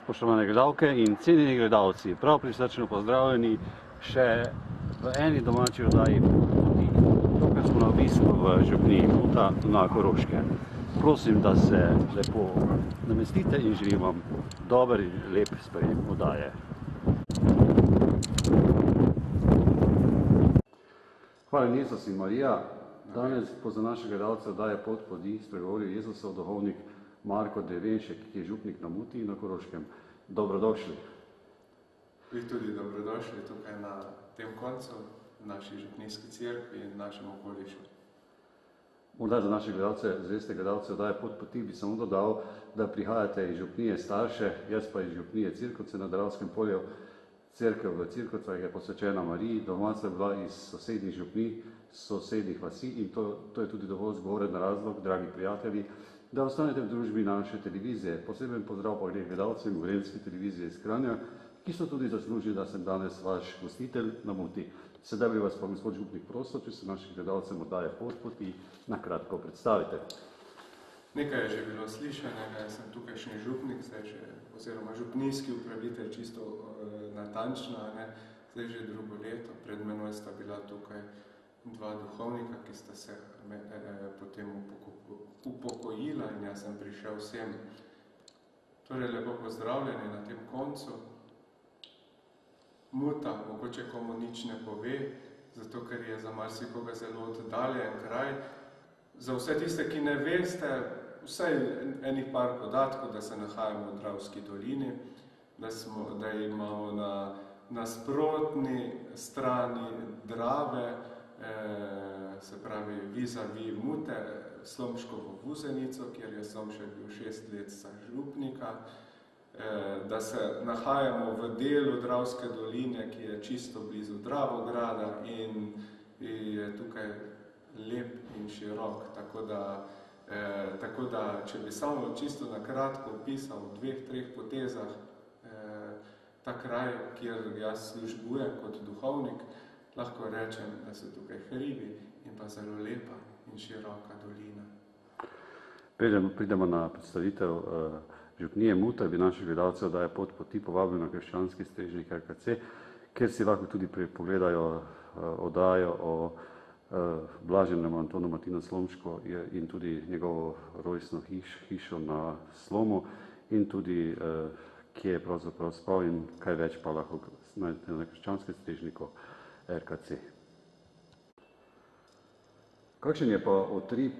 Spoštovane gledalke in cenjeni gledalci, prav prisrčno pozdravljeni še v eni domači oddaji Poti. Tukaj smo na obisku v župniji Muta na Koroškem. Prosim, da se lepo namestite in želim vam dober in lep sprejem oddaje. Hvala Jezus in Marija. Danes bo za naše gledalce oddaje Pot Poti spregovoril Jezusov duhovnik Marko Drevenšek, ki je župnik na Muti na Koroškem. Dobrodošli. Vi tudi dobrodošli tukaj na tem koncu, v naši župnijski cerkvi in našem okolišu. Morda za naše gledalce, zveste gledalce oddaje Pot Poti bi samo dodal, da prihajate iz župnije Starše, jaz pa iz župnije Cirkovce na Dravskem polju. Cerkev v Cirkovcah je posvečena Mariji, domača je bila iz sosednjih župnij, sosednjih vasi in to je tudi dovolj zgovoren razlog, dragi prijatelji, da ostanete v družbi naše televizije. Poseben pozdrav pa gledalcem Gorenjske televizije iz Kranja, ki so tudi zaslužili, da sem danes vaš gostitelj na Muti. Sedaj bi vas pa gospod župnik prosil, če se našim gledalcem oddaje Pot Poti na kratko predstavite. Nekaj je že bilo slišanega, jaz sem tukajšnji župnik, oziroma župnijski upravitelj, čisto natančno, zdaj že drugo leto. Pred menoj sta bila tukaj dva duhovnika, ki sta se potem upokojila in jaz sem prišel vsem. Torej, lepo pozdravljeni na tem koncu. Muta mogoče komu nič ne pove, zato ker je za marsikoga zelo oddaljen kraj. Za vse tiste, ki ne veste, vsaj enih par podatkov, da se nahajamo v Dravski dolini, da imamo na nasprotni strani Drave, se pravi vis-a-vis Mute, Slomškovo Vuzenico, kjer je Slomšek bil 6 let za župnika, da se nahajamo v delu Dravske doline, ki je čisto blizu Dravograda in je tukaj lep in širok, tako da če bi samo čisto na kratko opisal v 2-3 potezah ta kraj, kjer jaz službujem kot duhovnik, lahko rečem, da so tukaj hribi in pa zelo lepa in široka dolina. Pridemo na predstavitev župnije Muta, bi naši gledalci oddaje Pot Poti povabili na krščanski strežnik RKC, kjer si lahko tudi pogledajo oddajo o blaženem Antonu Martinu Slomško in tudi njegovo rojstno hišo na Slomu in tudi kje je pravzaprav spal in kaj več pa lahko najdete na krščanskem strežniku RKC. Kakšen je pa utrip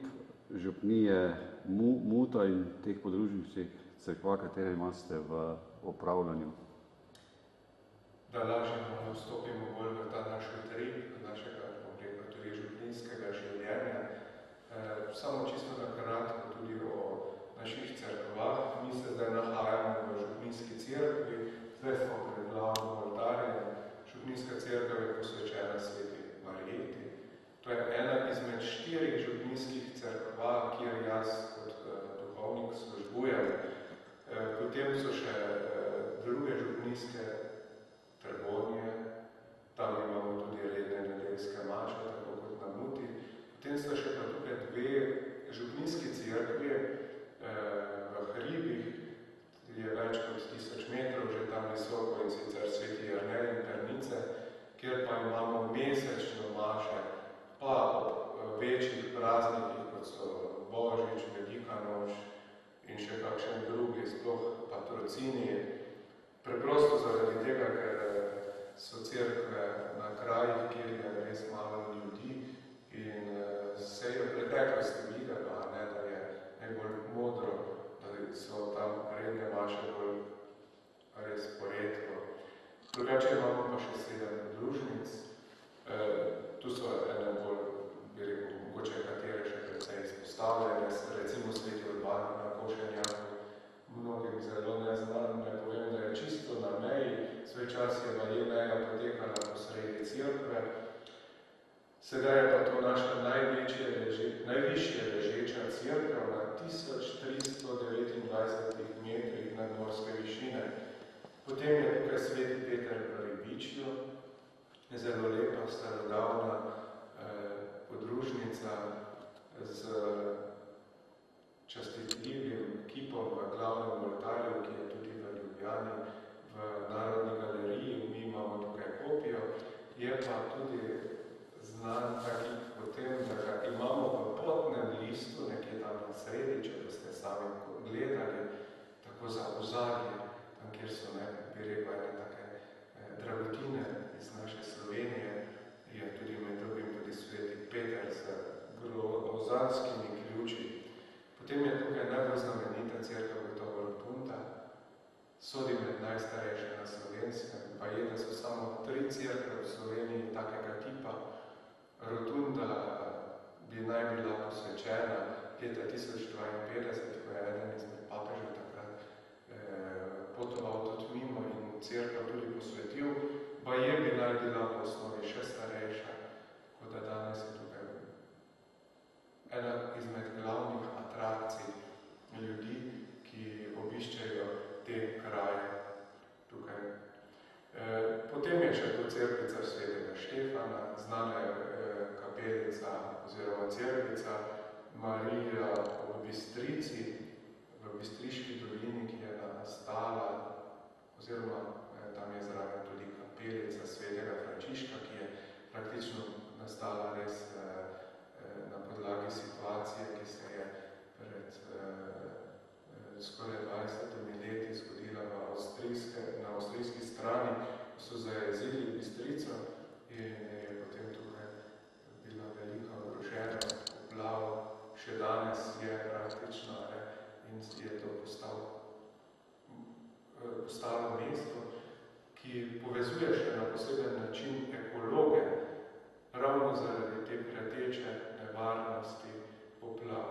župnije Muta in teh podružničnih cerkva, katere imate v upravljanju? Da lažje vstopimo bolj v ta naš utrip, našega tudi župnijskega življenja. Samo čisto na kratko tudi o naših cerkvah. Mi se zdaj nahajamo v župnijski cerkvi, zdaj smo pred glavnim oltarjem. Župnijska cerkev je posvečena Sveti Marijeti. To je ena izmed 4 župnijskih cerkva, kjer jaz kot duhovnik službujem. Potem so še druge župnijske trgovanje, tam imamo tudi redne nedeljske maše, tako kot na Muti. Potem so še pa tukaj 2 župnijski cerkvi v hribih, je več kot 1000 metrov že tam visoko in sicer Sveti Jernej in Pernice, kjer pa imamo mesečno maše, pa ob večjih praznikih, kot so Božič, Velika noč in še kakšen drugi, sploh patrocini. Preprosto zaradi tega, ker so cerkve na krajih, kjer je res malo ljudi in se je v preteklosti videlo, da je najbolj modro, da so tam redne maše bolj res poredko. Drugače imamo pa še 7 podružnic. Tu so ene bolj, bi rekel, mogoče katere še precej izpostavljene, recimo Sveti Urban na Košenjaku, mnogim zelo neznano, ne povem, da je čisto na meji, svoj čas je meja potekala posredi cerkve. Sedaj je pa to naša najvišje ležeča cerkev na 1329 metrih nadmorske višine. Potem je tukaj Sveti Peter v Ribičju, zelo lepa starodavna podružnica z častitljivim kipom v glavnem oltarju, ki je tudi v Ljubljani. Ljubljani v Narodni galeriji, mi imamo tukaj kopijo, je pa tudi znan taki potem, da ga imamo v potnem listu, nekje tam na sredi, če boste sami gledali, tako za ozadje, tam kjer so, bi rekel, take dragotine iz naše Slovenije, je tudi med drugim tudi sveti Peter z ozanskimi ključi. Potem je tukaj najbolj znamenita cerkev gotovo Rotunda, sodi med najstarejše na Slovenskem, pa je, da so samo 3 cerkve v Sloveniji takega tipa. Rotunda bi naj bila posvečena leta 1052, ko je eden izmed papežev takrat potoval tudi mimo in cerkev tudi posvetil, pa je bi naj bila v osnovi še starejša, kot da danes je tukaj ena izmed glavnih atrakcij ljudi, ki obiščejo te kraje tukaj. Potem je še tu cerkvica svetega Štefana, znana je kapelica oziroma cerkvica Marija v Bistrici, v Bistriški dolini, ki je nastala, oziroma tam je zraven tudi kapelica svetega Frančiška, ki je praktično nastala res na podlagi situacije, ki se je pred skoraj 20 leti zgodila na avstrijski strani, ko so zajezili Bistrico in je potem tukaj bila velika ogrožena poplava. Še danes je praktično in je to postalo mesto, ki povezuje še na poseben način ekologe, ravno zaradi te preteče nevarnosti poplav.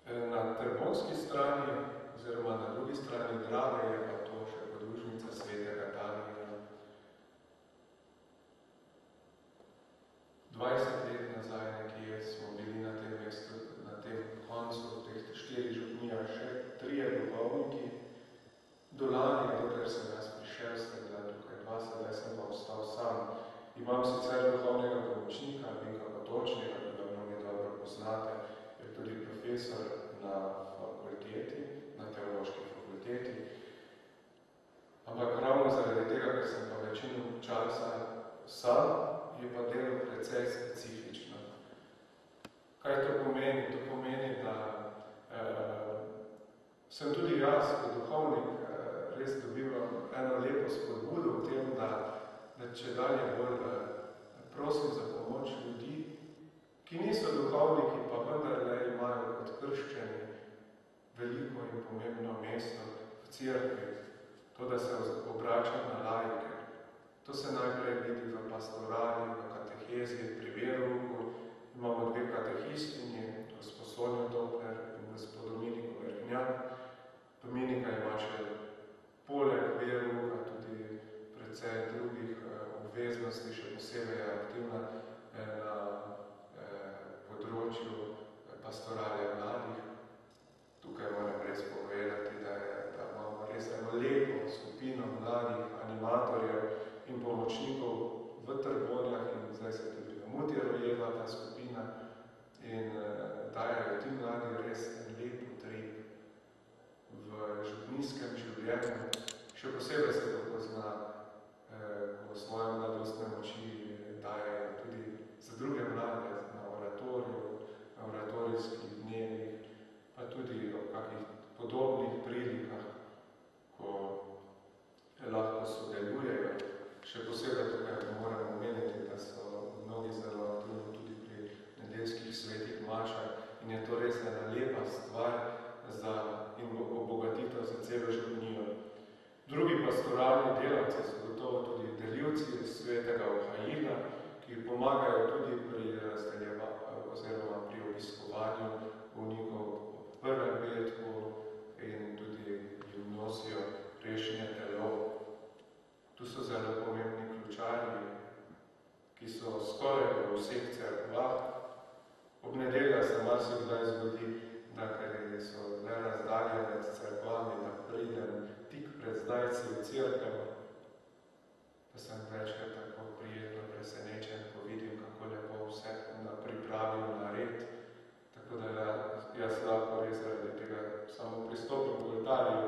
Na Trboveljski strani, oziroma na drugi strani Drave, je pa to še podružnica svetega Damijana. 20 let nazaj nekje smo bili na tem mestu, na tem koncu teh 4 župnija še 3 duhovniki. Dolani, dokler sem jaz prišel, ste bila tukaj 2, sedaj sem pa ostal sam. Imam sicer duhovnega pomočnika, Vinka Potočnega, ki ga mnogi dobro poznate, je tudi profesor na fakulteti, na teološki fakulteti. Ampak ravno zaradi tega, ker sem pa večino časa sam, je pa delo precej specifično. Kaj to pomeni? To pomeni, da sem tudi jaz, kot duhovnik, res dobivam eno lepo spodbudo v tem, da če dalje bolj prosim za pomoč ljudi, ki niso duhovniki, pa vendarle imajo kot krščani veliko in pomembno mesto v cerkvi, to, da se obračam na laike. To se najprej vidi v pastorali, v katehezi, pri verouku. Imamo 2 katehistinji, gospod Sonjo Topler in gospod Dominiko Vergnjan. Dominika ima še poleg verouka tudi precej drugih obveznosti, še posebej je aktivna na področju pastorale mladih. Tukaj moram res povedati, da imamo res eno lepo skupino mladih animatorjev in pomočnikov v Trbonjah in zdaj se tudi v Muti rojeva ta skupina in dajejo ti mladi res en lep utrip v župnijskem življenju. Še posebej se to pozna, ko svoje mladostne moči dajejo tudi za druge mlade na oratoriju, na oratorijskih dnevih, pa tudi o kakih podobnih prilikah, ko lahko sodelujejo. Še posebej tukaj moram omeniti, da so mnogi zelo aktivni tudi pri nedeljskih svetih mašah in je to res ena lepa stvar in obogatitev za celo župnijo. Drugi pastoralni delavci so gotovo tudi delivci svetega Ohajida, ki pomagajo tudi pri oziroma pri obiskovanju bolnikov v prvem petku in tudi jim nosijo prejšnje telo. Tu so zelo pomembni ključarji, ki so skoraj v vseh cerkvah. Ob nedeljah se marsikdaj zgodi, da ker so le razdalje med cerkvami, da pridem tik pred zdajci v cerkev, pa sem večkrat tako prijetno presenečen, ko vidim, kako lepo vse pripravim na red. Tako da jaz lahko res zaradi tega samo pristopim k oltarju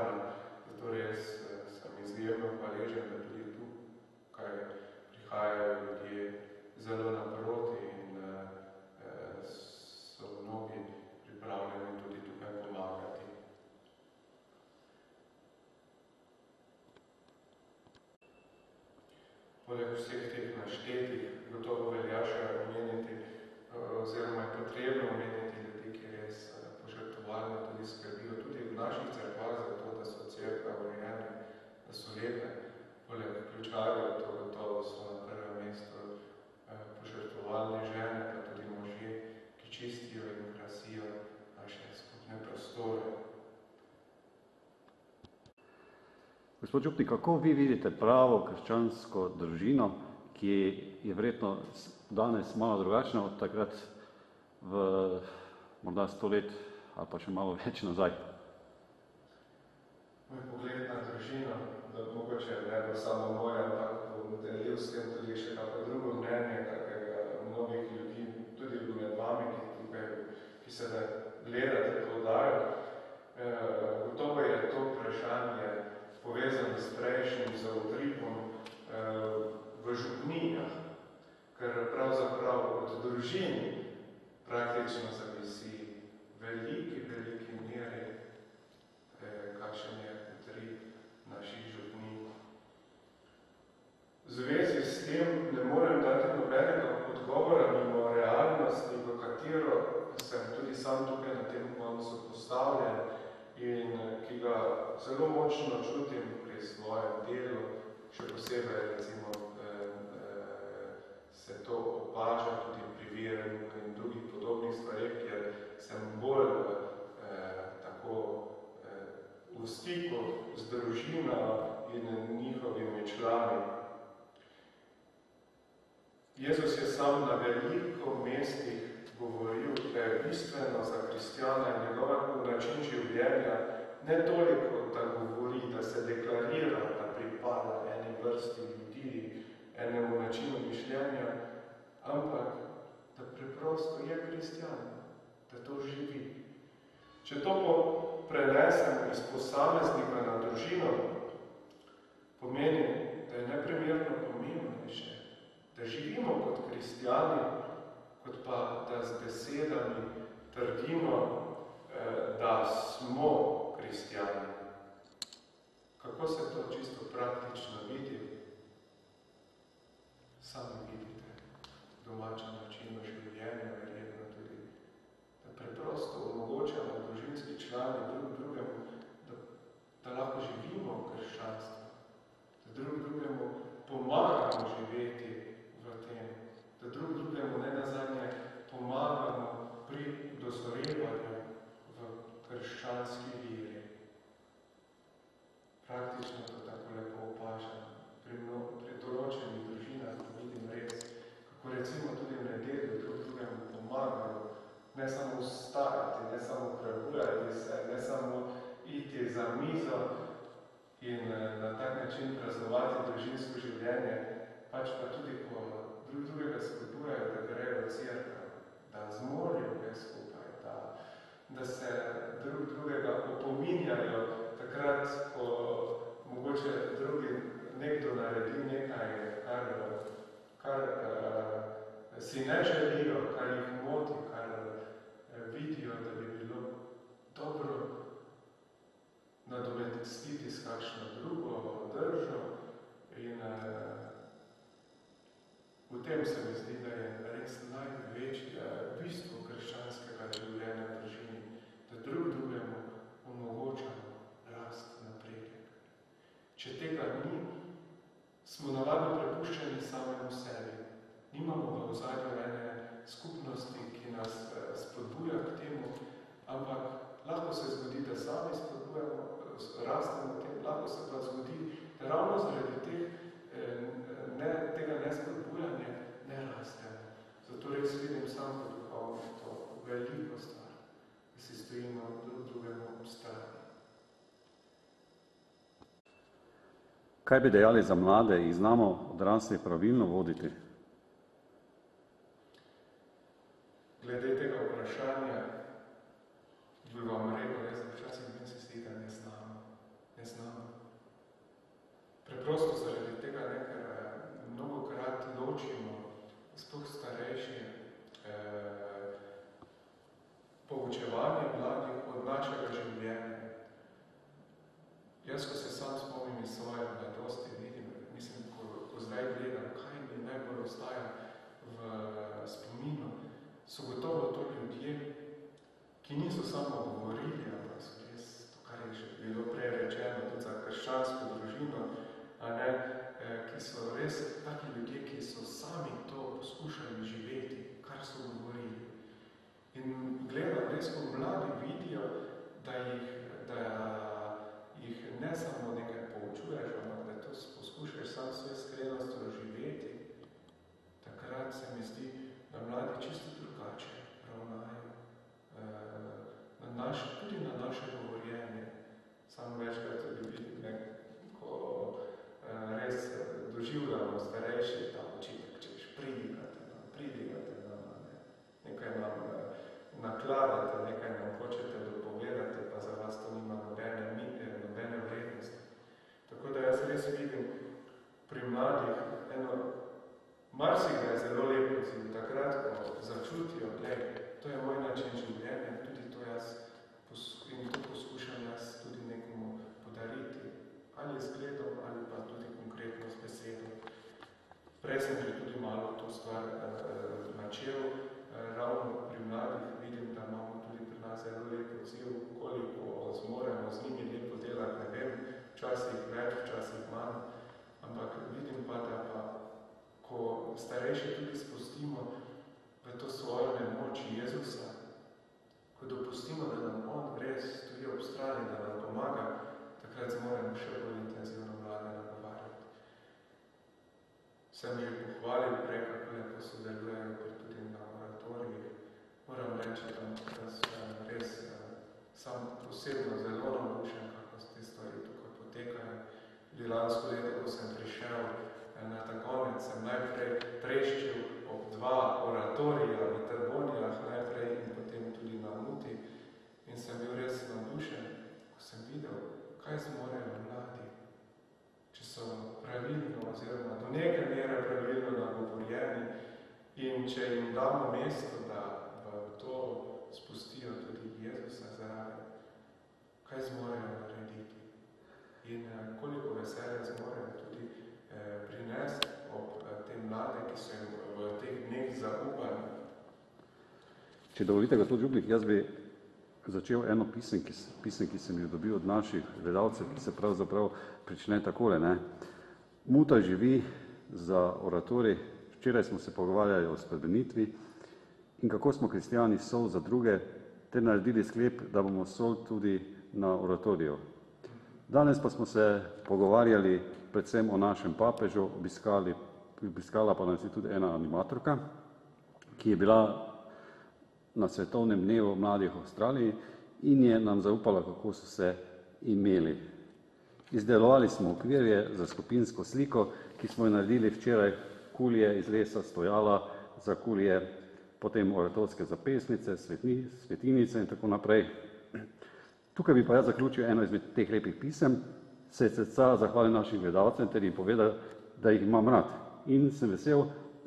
strani. Zato res sem izjemno hvaležen, da tudi tukaj prihajajo ljudje zelo naproti in so mnogi pripravljeni tudi tukaj pomagati. Poleg vseh teh naštetih gotovo velja še omeniti, oziroma je potrebno omeniti ljudi, ki res požrtvovalno tudi skrbijo, tudi v naših cerkvah za to, da so cerkve urejene, da so lepe. Poleg ključarjev, to gotovo so na prvem mestu požrtvovalne žene, pa tudi možje, ki čistijo in krasijo naše skupne prostore. Gospod župnik, kako vi vidite pravo krščansko družino, ki je verjetno danes malo drugačna od takrat v morda 100 let ali pa še malo več nazaj? Moj pogled na družino, da mogoče ne bo samo moja, ampak bom delil s tem tudi še kako drugo mnenje, kakega mnogih ljudi, tudi med vami, ki se ne gledate to oddajo. Gotovo je to vprašanje povezano s prejšnjim zautripom v župnijah, ker pravzaprav od družin praktično zavisi veliki meri, kakšen je utrip naših župnij. V zvezi s tem ne morem dati nobenega odgovora mimo realnosti, v katero sem tudi sam tukaj na tem koncu postavljen in ki ga zelo močno čutim pri svojem delu, še posebej recimo se to opaža tudi pri veranju in drugih podobnih stvareh, kjer sem bolj tako v stiku z družino in njihovimi člani. Jezus je sam na veliko mestih govoril, da je bistveno za kristjana in njegova način življenja ne toliko, da govori, da se deklarira, da pripada eni vrsti ljudi, enemu načinu mišljenja, ampak da preprosto je kristjan, da to živi. Če to prenesem iz posameznika na družino, pomeni, da je neprimerno pomembnejše, da živimo kot kristjani, kot pa da z besedami trdimo, da smo kristjani. Kako se to čisto praktično vidi? Sami vidite domačem načinu življenja, verjetno tudi, da preprosto omogočamo družinski člani drug drugemu, da lahko živimo v krščanstvu, da drug drugemu pomagamo živeti v tem, da drug drugemu ne nazadnje pomagamo pri dozorevanju v krščanski veri. Praktično to tako lepo opažam. Pri določenih družinah vidim res, kako recimo tudi v nedelju drug drugemu pomagajo, ne samo vstajati, ne samo prebujati se, ne samo iti za mizo in na tak način praznovati družinsko življenje, pač pa tudi ko drug drugega spodbujajo, da grejo v cerkev, da zmorijo kaj skupaj, da se drug drugega opominjajo takrat, ko mogoče drugi nekdo naredi nekaj, kar si ne želijo, kar jih moti, kar vidijo, da bi bilo dobro nadomestiti s kakšno drugo držo in v tem se mi zdi, da je res največje bistvo krščanskega življenja v družini, da drug drugemu omogočamo rast napredek. Če tega ni, smo navadno prepuščeni samemu sebi. Nimamo v ozadju ene skupnosti, ki nas spodbuja k temu, ampak lahko se zgodi, da sami spodbujamo, rastemo tem, lahko se pa zgodi, da ravno zaradi tega nespodbujanja ne rastemo. Zato res vidim sam kot duhovnik to veliko stvar, da si stojimo drug drugemu ob strani. Kaj bi dejali za mlade, jih znamo odrasli pravilno voditi? Glede tega vprašanja bi vam rekel, jaz včasih meni se zdi, da ne znamo. preprosto zaradi tega nekaj mnogokrat ločimo, sploh starejši, poučevanje mladih od našega življenja. Jaz, ko se sam spomnim iz svoje mladosti, vidim, mislim, ko zdaj gledam, kaj mi najbolj ostaja v spominu, so gotovo to ljudje, ki niso samo govorili, ampak so res, to, kar je že bilo prej rečeno, tudi za krščansko družino, ki so res taki ljudje, ki so sami to poskušali živeti, kar so govorili. In gledam, res, ko mladi vidijo, da jih ne samo nekaj poučuješ, ampak da to poskušaš sam svoje skrenostjo živeti, takrat se mi zdi, da mladi čisto drugače ravnajo. Tudi na naše govorjenje. Sam večkrat tudi vidim, ko res doživljamo starejši ta očitek, češ pridigate nam, nekaj nam nakladate, nekaj nam hočete dopovedati, pa za vas to nima nobene vrednosti. Tako da jaz res vidim pri mladih marsikaj je zelo lepo, takrat, ko začutijo, to je moj način življenja, tudi to jaz in to poskušam jaz tudi nekomu podariti, ali z gledom, ali pa tudi konkretno s besedo. Prej sem že tudi malo to stvar načel, ravno pri mladih vidim, da imamo tudi pri nas zelo lep odziv, koliko zmoremo z njimi lepo delati, ne vem, včasih več, včasih manj, ampak vidim pa, da pa, ko starejši tudi spustimo v to svojo nemoč Jezusa, ko dopustimo, da nam on res stoji ob strani, da nam pomaga, takrat zmoremo še bolj intenzivno mlade nagovarjati. Sem že pohvalil prej, kako lepo sodelujejo tudi na oratorijih. Moram reči, da sem res sam posebno zelo navdušen, kako te stvari tukaj potekajo. Tudi lansko leto, ko sem prišel na ta konec, sem najprej treščil ob 2 oratorija v Trbonijah najprej in potem tudi na Muti in sem bil res navdušen, ko sem videl, kaj zmorejo mladi, če so pravilno oziroma do neke mere pravilno nagovorjeni in če jim damo mesto, da v to spustijo tudi Jezusa zraven, kaj zmorejo narediti in koliko veselja zmorejo tudi prinesti ob te mlade, ki so jim v teh dneh zaupani. Če dovolite, gospod Župnik, jaz bi začel eno pisem, ki sem jo dobil od naših gledalcev, ki se pravzaprav prične takole. Muta živi za oratorij. Včeraj smo se pogovarjali o spremenitvi in kako smo kristijani sol za druge, ter naredili sklep, da bomo sol tudi na oratoriju. Danes pa smo se pogovarjali predvsem o našem papežu, obiskala pa nas je tudi ena animatorka, ki je bila na svetovnem dnevu mladih v Avstraliji in je nam zaupala, kako so se imeli. Izdelovali smo okvirje za skupinsko sliko, ki smo jo naredili včeraj, kulje iz lesa, stojala za kulje, potem oratorske zapesnice, svetinice in tako naprej. Tukaj bi pa jaz zaključil eno izmed teh lepih pisem, se je srca zahvalil našim gledalcem ter jim povedal, da jih imam rad. In sem vesel,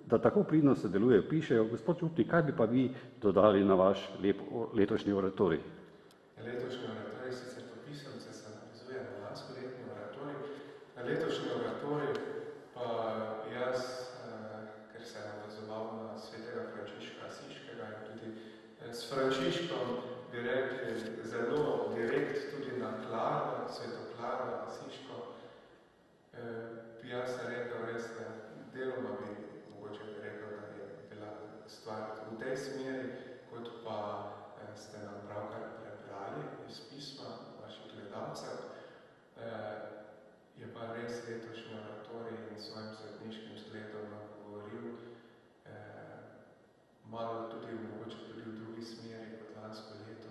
da tako pridno sodelujejo, pišejo. Gospod Župnik, kaj bi pa vi dodali na vaš letošnji oratorij? Letošnji oratorij, sicer to pisemce se navezuje na lanskoletni oratorij. Na letošnji oratorij pa jaz, ker se je navezoval na svetega Frančiška Asiškega in tudi s Frančiškom bi rekli zelo direkt tudi na Klaro, sveto Klaro Asiško, bi jaz rekel res, da deloma bi mogoče rekel, da je bila stvar v tej smeri, kot pa ste nam pravkar prebrali iz pisma vaših gledalcev, je pa res letošnji oratorij in svojim svetniškim zgledom nam govoril malo tudi, mogoče tudi v drugi smeri kot lansko leto.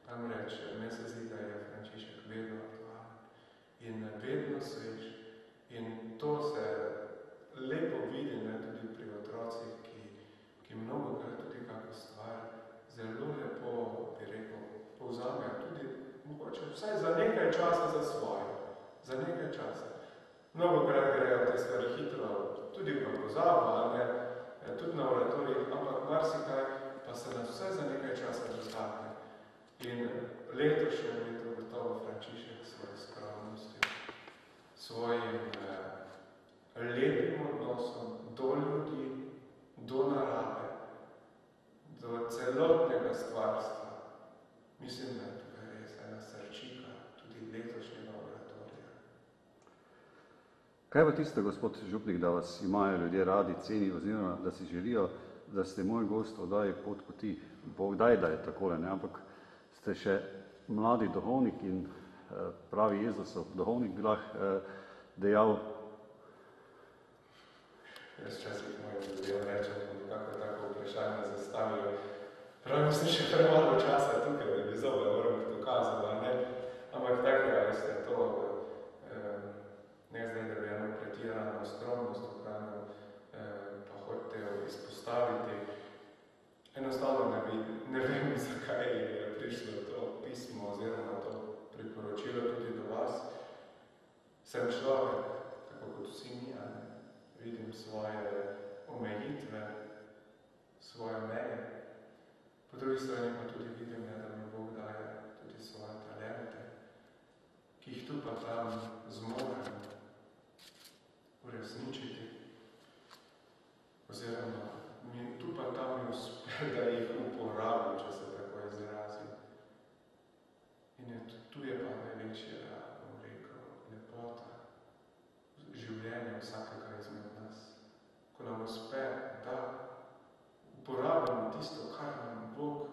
Namreč, me se zdi, da je Frančišek vedno aktualen in vedno svež. In to se lepo vidi tudi pri otrocih, ki mnogokrat tudi kako stvar zelo lepo, bi rekel, povzamejo tudi mogoče vsaj za nekaj časa za svojo. Za nekaj časa. Mnogokrat nekatere stvari hitro tudi pa pozabo, tudi na oratoriji, ampak marsikaj pa se nas vse za nekaj časa dotakne. In letošnje leto gotovo Frančišek svoje skromnosti, svojim lepim odnosom do ljudi, do narave, do celotnega stvarstva. Mislim, da je tukaj res ena srčika tudi letošnjega oratorija. Kaj pa tisto, gospod župnik, da vas imajo ljudje radi, cenijo, oziroma da si želijo, da ste moj gost v oddaji Pot poti? Bog daj, da je takole, ne? Ampak ste še mladi duhovnik in pravi Jezusov duhovnik bi lahko dejal. Jaz včasih mojim ljudem rečem, nekako tako vprašanje zastavijo. Pravim, sem še premalo časa tukaj, da bi zobe moram dokazati, ne? Ampak tako, veste, to ne zdaj, da bi eno pretirano skromnost ohranil, pa hočete jo izpostaviti. Enostavno ne vem, zakaj je prišlo to pismo oziroma to priporočilo tudi do vas. Sem človek, tako kot vsi mi, vidim svoje omejitve, svoje meje. Po drugi strani pa tudi vidim, da mi Bog daje tudi svoje talente, ki jih tu pa tam zmorem uresničiti. Oziroma, tu pa tam mi uspe, da jih uporabim, če se tako izrazim. In tu je pa največja, bom rekel, lepota življenja vsakega izmed nas. Ko nam uspe, da uporabimo tisto, kar nam Bog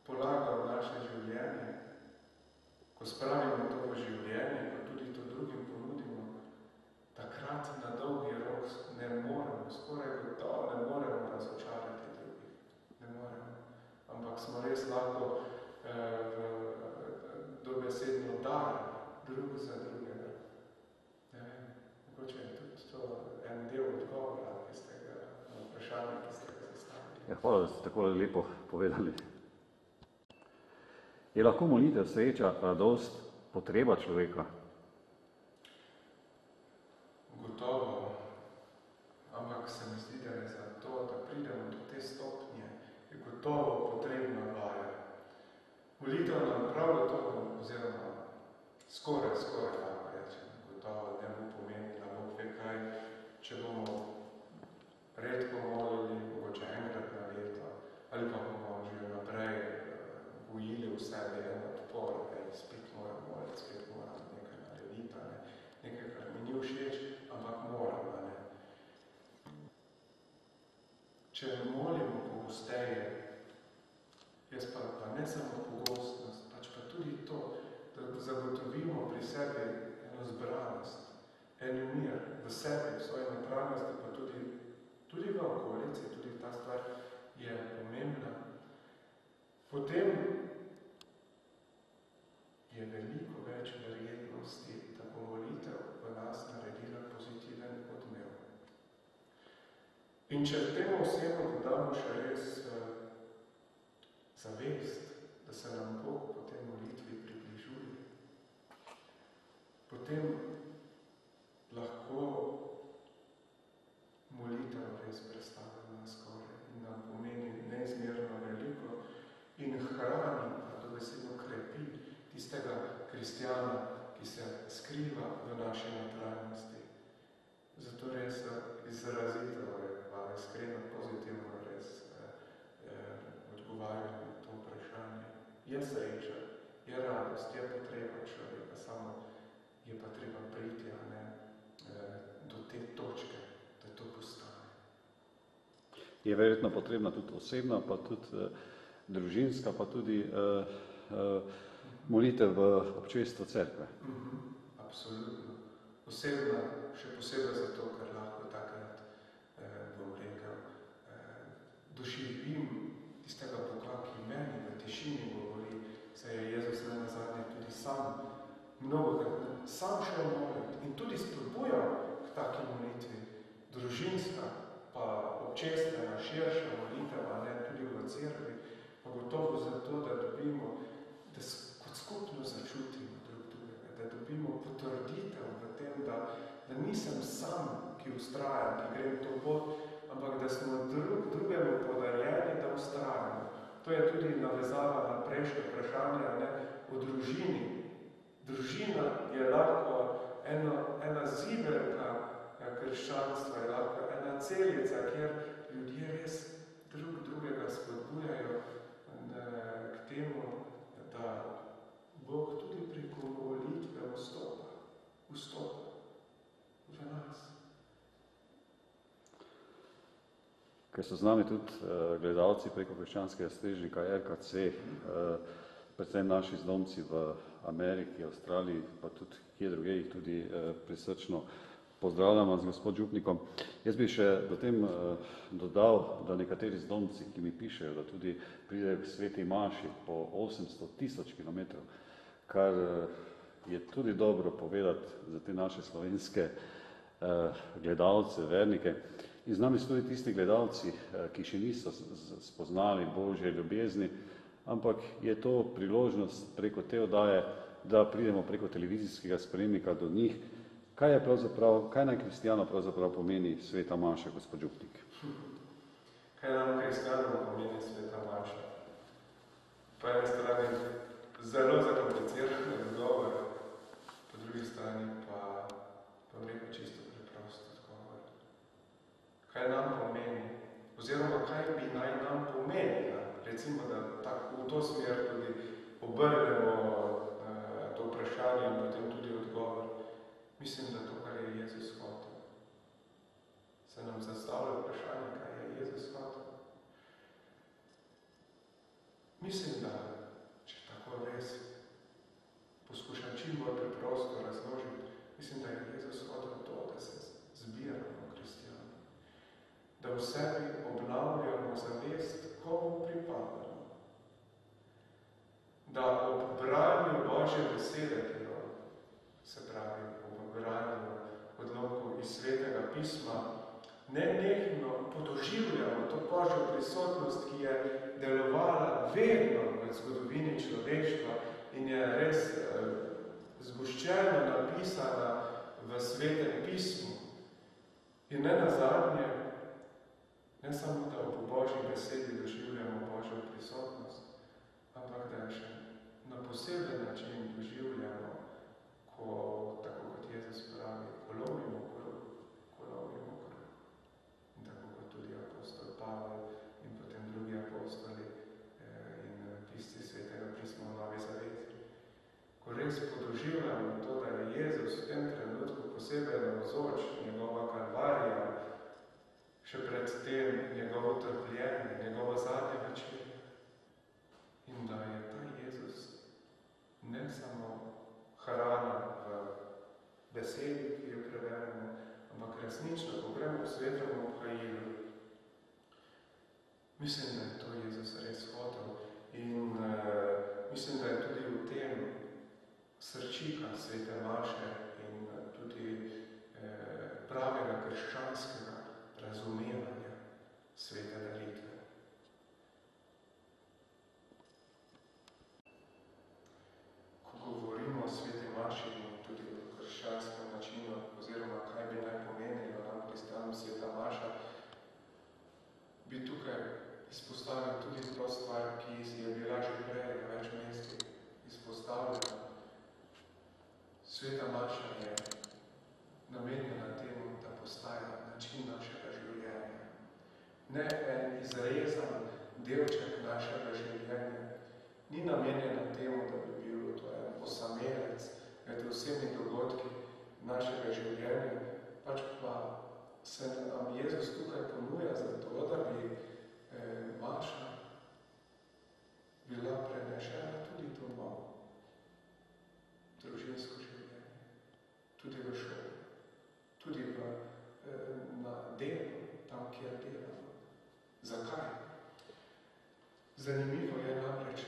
polaga v naše življenje, ko spravimo to v življenje, ko tudi to drugim ponudimo, takrat na dolgi rok ne moremo, skoraj gotovo ne moremo razočarati drugih. Ne moremo. Ampak smo res lahko dobesedno dar drug za drugega. Ne vem, mogoče je tudi to en del odgovora, ki ste ga na vprašanje, ki ste ga zastavili. Ja, hvala, da ste tako lepo povedali. Je lahko molitev, sreča, radost, potreba človeka? Gotovo, ampak se mi zdi, da je za to, da pridemo do te stopnje, je gotovo potrebna vaja. Molitev nam prav gotovo, oziroma skoraj lahko rečem, gotovo ne bo pomenila, Bog ve kaj, če bomo redko molili, mogoče enkrat na leto, ali pa bomo že naprej gojili v sebi en odpor, spet moram moliti, spet moram nekaj narediti, nekaj, kar mi ni všeč, ampak moram, Če molimo pogosteje, jaz pa ne samo pogostnost, pač pa tudi to, da zagotovimo pri sebi eno zbranost, en mir v sebi, v svoji notranjosti, pa tudi v okolici, tudi ta stvar je pomembna. Potem je veliko več verjetnosti, da bo molitev v nas naredila pozitiven odmev. In če temu osebo dodamo še res zavest, da se nam Bog po tej molitvi približuje, potem lahko molitev res predstavlja na skoraj in nam pomeni neizmerno veliko in hrani, pa dobesedno krepi tistega kristjana, ki se skriva v naši notranjosti. Zato res izrazito, pa iskreno pozitivno res odgovarjam na to vprašanje. Je sreča, je radost, je potreba človeka, samo je pa treba priti do te točke, da to postane. Je verjetno potrebna tudi osebna, pa tudi družinska, pa tudi molitev v občestvu cerkve. Absolutno. Osebna, še posebej zato, ker lahko takrat, bom rekel, doživim tistega Boga, ki meni v tišini govori, saj je Jezus nenazadnje tudi sam mnogokrat sam šel moliti in tudi spodbujal k taki molitvi. Družinska, pa občestvena, širša molitev, tudi v cerkvi, pa gotovo zato, da dobimo, da kot skupno začutimo drug drugega, da dobimo potrditev v tem, da nisem sam, ki ustrajam, ki grem to pot, ampak da smo drugemu podarjeni, da ustrajamo. To je tudi navezava na prejšnje vprašanje, ne, o družini. Družina je lahko ena zibelka krščanstva, je lahko ena celica, kjer ljudje res drugega spodbujajo k temu, da Bog tudi preko molitve vstopa v nas. Ker so z nami tudi gledalci preko krščanskega strežnika RKC, predvsem naši zdomci v Ameriki, Avstraliji, pa tudi kje druge jih tudi prisrčno pozdravljamo z gospod župnikom. Jaz bi še do tem dodal, da nekateri zdomci, ki mi pišejo, da tudi pridejo k sveti maši po 800 000 kilometrov, kar je tudi dobro povedati za te naše slovenske gledalce, vernike. In z nami so tudi tisti gledalci, ki še niso spoznali Božje ljubezni, ampak je to priložnost preko te oddaje, da pridemo preko televizijskega sprejemnika do njih. Kaj naj kristijano pravzaprav pomeni sveta maša, gospod župnik? Kaj nam kristijano pomeni sveta maša? Po eni strani zelo zakompliciran odgovor, po drugi strani pa rekel čisto preprost odgovor. Kaj nam pomeni? Oziroma, kaj bi naj nam pomenila? Recimo, da v to smer tudi obrnemo to vprašanje in potem tudi odgovor. Mislim, da to, kar je Jezus hotel. Se nam zastavlja vprašanje, kaj je Jezus hotel. Mislim, da, če tako res poskušam čim bolj preprosto razložiti, mislim, da je Jezus hotel to, da se zbiramo kristijani. Da v sebi obnavljamo zavest, komu pripadamo. Da ob branju Božje besede, se pravi ob branju odlomkov iz Svetega pisma, nenehno podoživljamo to Božjo prisotnost, ki je delovala vedno v zgodovini človeštva in je res zgoščeno napisana v Svetem pismu. In ne nazadnje, ne samo, da ob Božji besedi doživljamo Božjo prisotnost, ampak da jo še na poseben način doživljamo, ko, tako kot Jezus pravi, ko lovimo kruh. In tako kot tudi apostol Pavel in potem drugi apostoli in pisci Svetega pisma v Novi Zaveti. Ko res podoživljamo to, da je Jezus v tem trenutku posebej navzoč, njegova kalvarija, še pred tem njegovo trpljenje, njegovo zadnje večerje. In da je ta Jezus ne samo hrana v besedi, ki jo preverjamo, ampak resnično, ko gremo v svetem obhajilu. Mislim, da je to Jezus res hotel in mislim, da je tudi v tem srčika svete maše in tudi pravega krščanskega razumevanja svete daritve. Ko govorimo o sveti maši in tudi o krščanskem načinu, oziroma kaj bi naj pomenilo nam kristijanom sveta maša, bi tukaj izpostavil tudi to stvar, ki je bila že prej na več mestih izpostavljena. Sveta maša je namenjena temu, da postaja način našega življenja. Ne en izrezan delček našega življenja. Ni namenjena temu, da bi bil to en osamelec med vsemi dogodki našega življenja, pač pa se nam Jezus tukaj ponuja za to, da bi maša bila prenešena tudi domov. Družinsko življenje, tudi v šoli, tudi na delu, tam, kjer delamo. Zakaj? Zanimivo je namreč,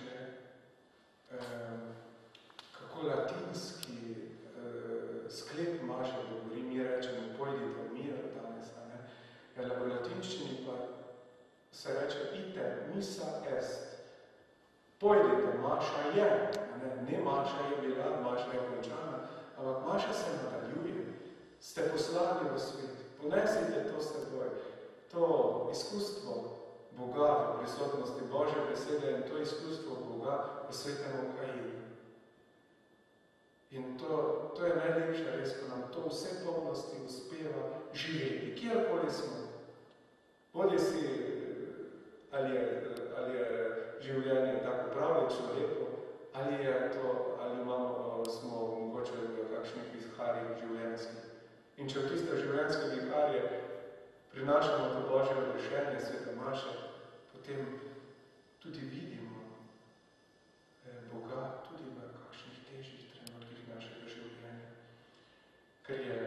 kako latinski sklep maše govori, mi rečemo, pojdite v mir danes, a ne? V latinščini pa se reče ite missa est. Pojdite, Maša je, ne Maša je bila, Maša je končana, ampak Maša se nadaljuje. Ste poslani v svet, ponesite to s seboj, to izkustvo Boga v prisotnosti Božje besede in to izkustvo Boga v svetem Kairu. In to je najlepša res, ko nam to vse polnosti uspeva živeti, kjerkoli smo. Bodi si, ali je življenje tako pravlično lepo, ali je to, ali smo mogoče v kakšnih viharjih življenjskih. In če v tiste življenjske viharje prinašamo to Božje odrešenje, svete Maše, potem tudi vidimo Boga tudi v kakšnih težjih trenutkih našega življenja. Ker je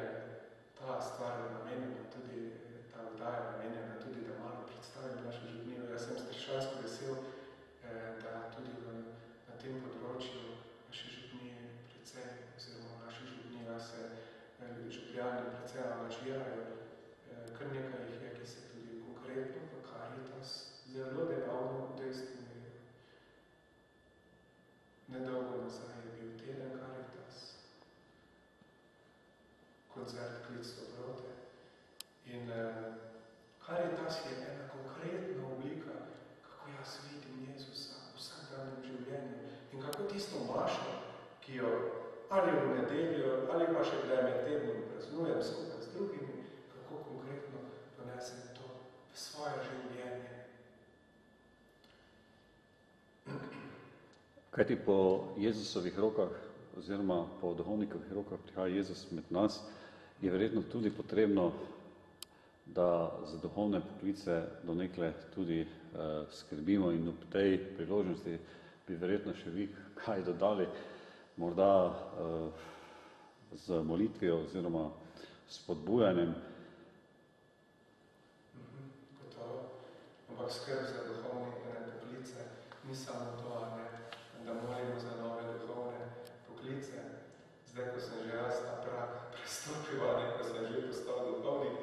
ta stvar namenjena tudi, ta vdaja namenjena tudi, da malo predstavim našo življenje. Jaz sem strašansko vesel, da tudi na tem področju naše življenje precej, oziroma naše življenje se župljani precej angažirajo. Kar nekaj jih je, ki se tudi konkretno v Caritas zelo dejavno udejstvujejo. Nedolgo nazaj je bil teden Caritas, koncert Klic dobrote. In Caritas je ena konkretna oblika, kako jaz vidim Jezusa v vsakdanjem življenju in kako tisto Mašo, ki jo ali v nedeljo, ali pa še kdaj med tednom praznujem skupaj z drugimi, kako konkretno ponesem to v svoje življenje. Kajti po Jezusovih rokah, oziroma po duhovnikovih rokah prihaja Jezus med nas, je verjetno tudi potrebno, da za duhovne poklice do nekle tudi skrbimo in ob tej priložnosti bi verjetno še vi kaj dodali, morda z molitvijo oziroma spodbujanjem. Gotovo. Ampak skrb za duhovne poklice ni samo to, da molimo za nove duhovne poklice. Zdaj, ko sem že jaz ta prag prestopil, ko sem že postal duhovnik,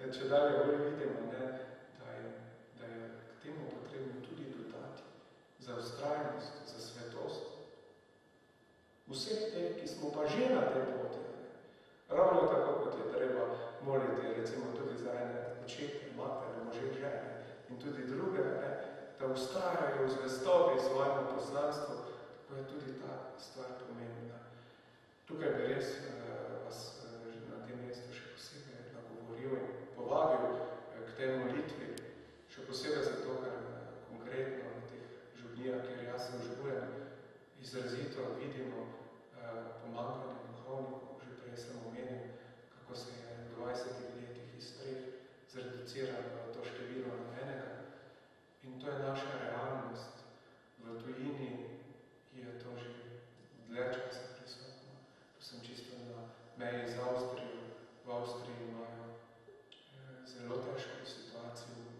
če dalje bolj vidimo, da je k temu potrebno tudi dodati za vztrajnost, za svetost. Vseh teh, ki smo pa že na tej poti. Ravno tako, kot je treba moliti, recimo tudi za ene očete, matere, može, žene in tudi druge, da vztrajajo v zvestobi svojemu poslanstvu, tako je tudi ta stvar pomembna. Tukaj bi res vas na tem mestu še posebej nagovoril in povabil k tej molitvi, še posebej zato, ker konkretno na teh župnijah, kjer jaz sem župujem, izrazito vidimo pomankanje duhovnikov. Že prej sem omenil, kako se je v 20 letih iz 3 zreduciralo to število na enega. In to je naša realnost. V tujini je to že dlje časa prisotno. Tu sem čisto na meji z Avstrijo. V Avstriji imajo zelo težko situacijo,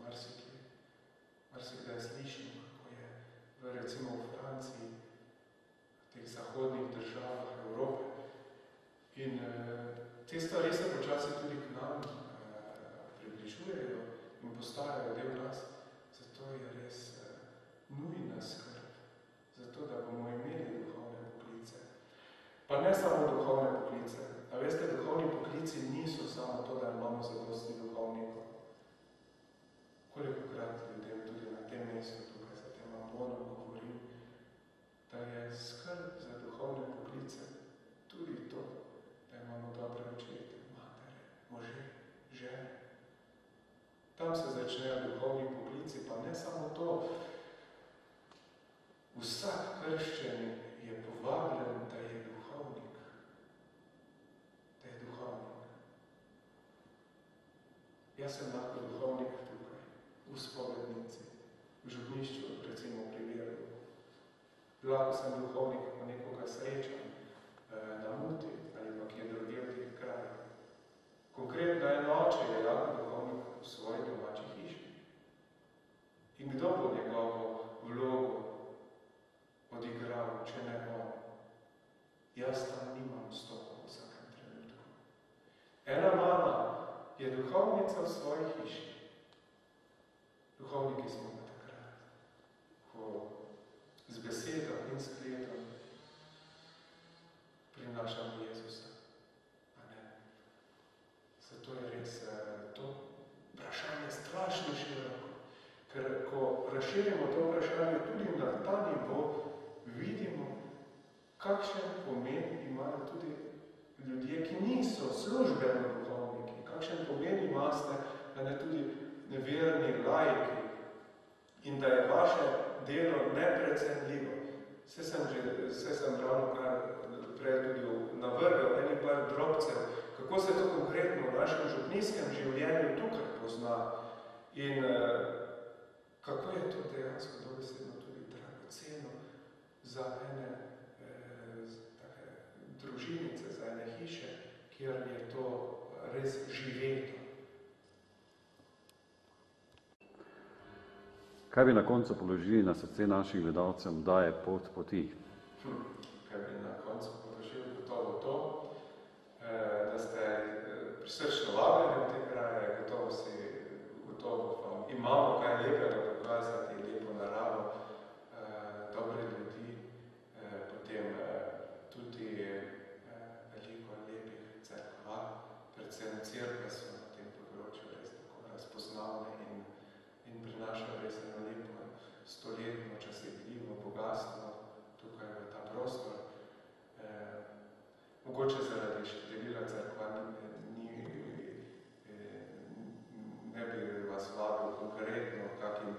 marsikdaj slišimo, kako je recimo v Franciji, v teh zahodnih državah Evrope. In te stvari se počasi tudi k nam približujejo in postajajo del nas. Zato je res nujna skrb, zato da bomo imeli duhovne poklice. Pa ne samo duhovne poklice. A veste, duhovni poklici niso samo to, da imamo zadosti duhovnikov. Kolikokrat ljudem tudi na tem mestu, tukaj za tem ambonom govorim, da je skrb za duhovne poklice tudi to, da imamo dobre očete, matere, može, žene. Tam se začnejo duhovni poklici, pa ne samo to. Vsak krščen je povabljen, da je duhovnik. Da je duhovnik. Jaz sem lahko duhovnik tukaj, v spovednici, v župnišču, recimo pri Viru. Lahko sem duhovnik, ko nekoga srečam na Muti ali pa kje drugje v teh krajih. Konkretno en oče je lahko duhovnik v svoji domači hiši. In kdo bo njegovo vlogo odigral, če ne on? Jaz tam nimam stopa v vsakem trenutku. Ena mama je duhovnica v svoji hiši. Duhovniki smo takrat, ko z besedami razširimo to vprašanje tudi na ta nivo, vidimo, kakšen pomen imajo tudi ljudje, ki niso službeno duhovniki, kakšen pomen imate, da ne tudi neverni laiki in da je vaše delo neprecenljivo. Vse sem ravno kar prej tudi navrgal enih par drobcev, kako se to konkretno v našem župnijskem življenju tukaj pozna in kako je to dejansko dobesedno tudi dragoceno za ene take družinice, za ene hiše, kjer je to res živeto. Kaj bi na koncu položili na srce našim gledalcem, da je pot poti? Kaj bi na koncu položili gotovo to, da ste prisrčno vabljeni v te kraje, gotovo vam imamo kaj lepega pokazati, lepo naravo, dobre ljudi, potem tudi veliko lepih cerkva, predvsem cerkve so na tem področju res tako razpoznavne in prinašajo res eno lepo stoletno časetljivo bogatstvo tukaj v ta prostor. Mogoče zaradi števila cerkva ne bi vas vabil konkretno kakim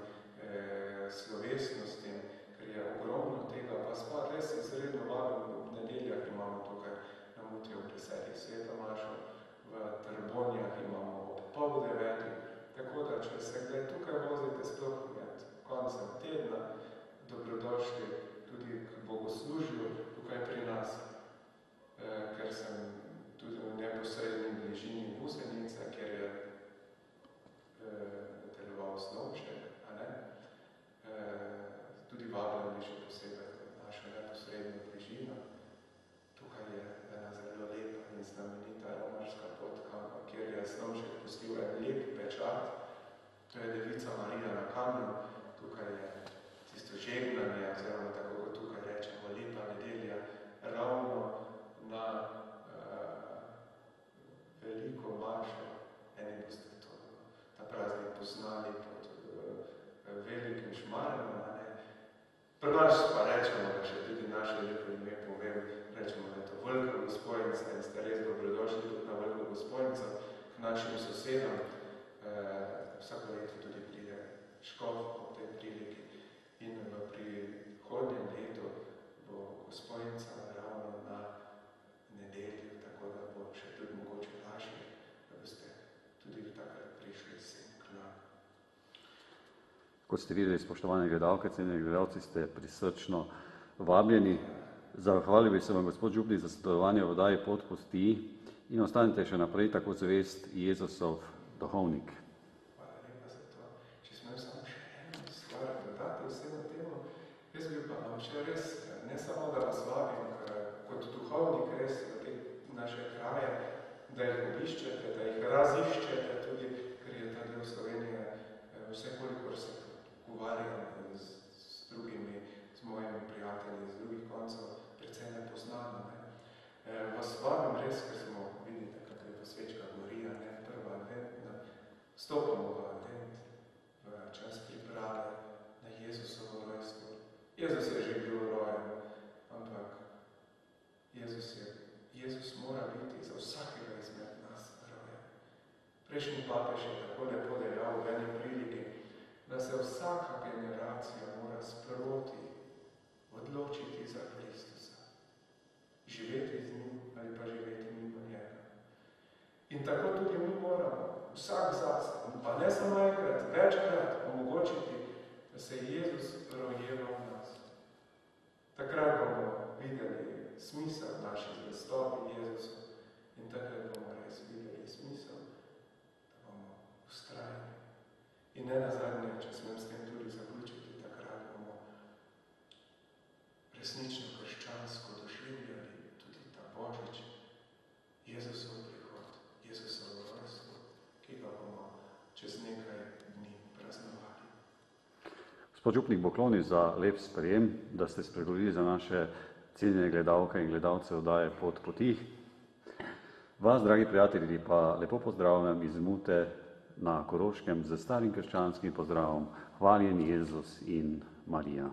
slovesnostim, ker je ogromno tega, pa spa res izredno vabil v nedeljah imamo tukaj na Mutiju ob 10. Sveta Mašo, v Trbonjah imamo ob 8:30, tako da če se kdaj tukaj vozite sploh med koncem tedna, dobrodošli tudi k bogoslužju tukaj pri nas, ker sem tudi v neposredni bližini Gusenice, kjer je deloval Snovšek, tudi vabljeni še posebej našo neposredno bližino. Tukaj je ena zelo lepa in znamenita romarska pot, kjer je Snovšek pustil en lep pečat. To je Devica Marija na kamnu. Tukaj je tisto žegnanje, oziroma tako kot tukaj rečemo, lepa nedelja, ravno na veliko mašo. Eni boste ta praznik poznali pod velikim šmarjem. Pri nas pa rečemo, da še tudi naše lepo ime povem, rečemo, da je to Velika Gosponica in ste res dobrodošli tudi na Veliko Gosponica k našim sosedom. Vsako leto tudi pride škof ob tej priliki in v prihodnjem letu bo Gosponica ravno na nedelju, tako da bo še tudi mogoče lažje, da boste tudi takrat prišli sem k nam. Kot ste videli, spoštovane gledalke, cenjeni gledalci, ste prisrčno vabljeni. Zahvalil bi se vam, gospod župnik, za sodelovanje v oddaji Pot poti in ostanite še naprej tako zvest Jezusov duhovnik. Hvala lepa za to. Če smem samo še eno stvar dodati vsemu temu, jaz bi pa vam še res, ne samo da vas vabim kot duhovnik res v te naše kraje, da jih obiščete, da jih raziščete tudi, ker je ta del Slovenije vse kolikor se pogovarjam z drugimi, z mojimi prijatelji, z drugih koncov, predvsem nepoznano. Vas vabim res, ker smo vidite, kako je pa svečka gorija, prva adventna, stopamo v advent, v čas priprave na Jezusovo rojstvo. Jezus je že bil rojen, ampak Jezus mora biti za vsakega izmed nas rojen. Prejšnji papež je tako lepo dejal v eni priliki, da se vsaka generacija mora sproti odločiti za Kristusa. Živeti z njim ali pa živeti mimo njega. In tako tudi mi moramo vsak zase, pa ne samo enkrat, večkrat omogočiti, da se Jezus rojeva v nas. Takrat bomo videli smisel naše zvestobi Jezusu in takrat bomo res videli smisel, da bomo vztrajni. In ne nazadnje, če smem s tem tudi zaključiti, takrat bomo resnično krščansko doživljali tudi ta Božič, Jezusov prihod, Jezusovo rojstvo, ki ga bomo čez nekaj dni praznovali. Gospod župnik bo klonil za lep sprejem, da ste spregovorili za naše cenjene gledalke in gledalce oddaje Pot poti. Vas, dragi prijatelji, pa lepo pozdravljam iz Mute na Koroškem z starim krščanskim pozdravom: Hvaljen Jezus in Marija.